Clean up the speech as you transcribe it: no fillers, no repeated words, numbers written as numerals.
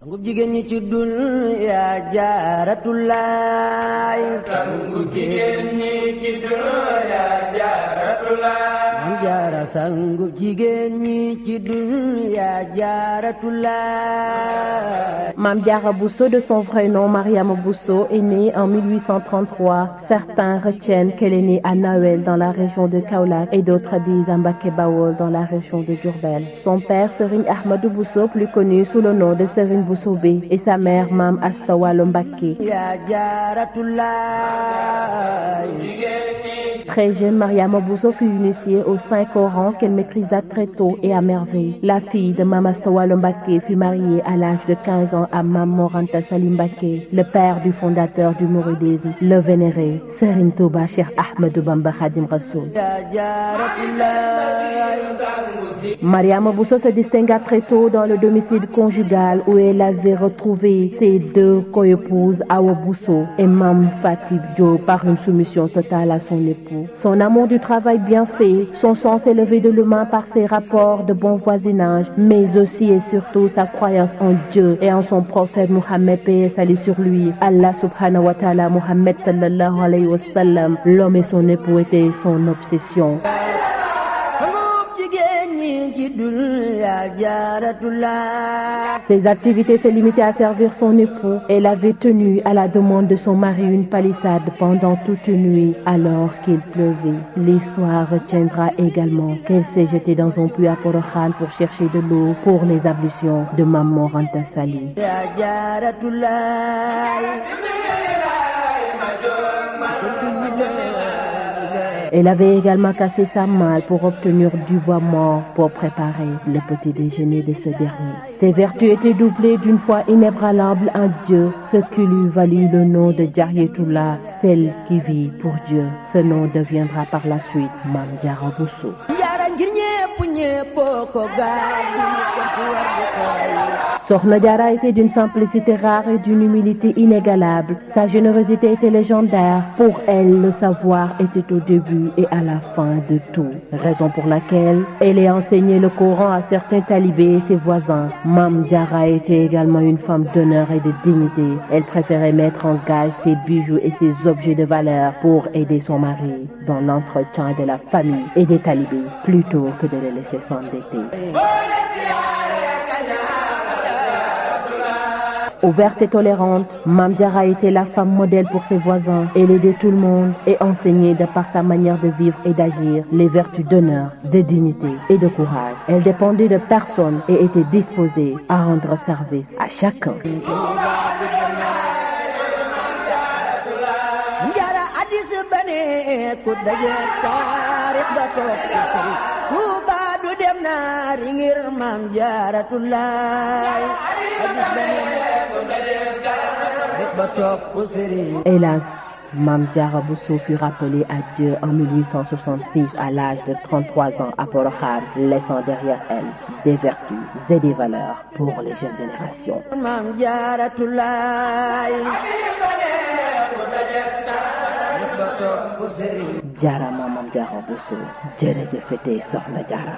sangub jigéen ñi ci dunya jaaratulaay sangub jigéen ñi ci dunya jaaratulaay Maam Jaara sangub jigéen ñi ci dunya jaaratulaay. Mame Diarra Bousso, de son vrai nom Mariama Bousso, est née en 1833. Certains retiennent qu'elle est née à Nawel dans la région de Kaolack et d'autres disent à Mbacké Bawol dans la région de Diourbel. Son père, Serigne Ahmadou Bousso, plus connu sous le nom de Serigne Boussobé, et sa mère, Mame Asta Walo Mbacké. Très jeune, Mariama Bousso fut initiée au Saint-Coran qu'elle maîtrisa très tôt et à merveille. La fille de Mame Asta Walo Mbacké fut mariée à l'âge de 15 ans à Mame Mor Anta Sali Mbacké, le père du fondateur du mouridisme, le vénéré Serigne Touba Cheikh Ahmadou Bamba Khadim Rassoul. Mariama Bousso se distingua très tôt dans le domicile conjugal où elle avait retrouvé ses deux co-épouses Awa Bousso et Mame Faty Diop par une soumission totale à son époux. Son amour du travail bien fait, son sens élevé de l'humain par ses rapports de bon voisinage, mais aussi et surtout sa croyance en Dieu et en son prophète Mohammed, paix et salut sur lui. Allah subhanahu wa ta'ala, Mohammed sallallahu alayhi wa sallam, l'homme et son époux étaient son obsession. Ses activités se limitaient à servir son époux. Elle avait tenu à la demande de son mari une palissade pendant toute une nuit alors qu'il pleuvait. L'histoire retiendra également qu'elle s'est jetée dans un puits à Porokhane pour chercher de l'eau pour les ablutions de Mame Mor Anta Sali. Elle avait également cassé sa malle pour obtenir du bois mort pour préparer le petit déjeuner de ce dernier. Ses vertus étaient doublées d'une foi inébranlable en Dieu, ce qui lui valut le nom de Jariyatullah, celle qui vit pour Dieu. Ce nom deviendra par la suite Mame Diarra Bousso. Sokhna Diarra était d'une simplicité rare et d'une humilité inégalable. Sa générosité était légendaire. Pour elle, le savoir était au début et à la fin de tout. Raison pour laquelle elle a enseigné le Coran à certains talibés et ses voisins. Mame Diarra était également une femme d'honneur et de dignité. Elle préférait mettre en gage ses bijoux et ses objets de valeur pour aider son mari dans l'entretien de la famille et des talibés plutôt que de les laisser s'endetter. Ouverte et tolérante, Mame Diarra était la femme modèle pour ses voisins. Elle aidait tout le monde et enseignait de par sa manière de vivre et d'agir les vertus d'honneur, de dignité et de courage. Elle dépendait de personne et était disposée à rendre service à chacun. Hélas, Mame Diarra Bousso fut rappelée à Dieu en 1866 à l'âge de 33 ans à Porokhane, laissant derrière elle des vertus et des valeurs pour les jeunes générations. Jaarama Mame Diarra Bousso, jërëjëf Sokhna Diarra.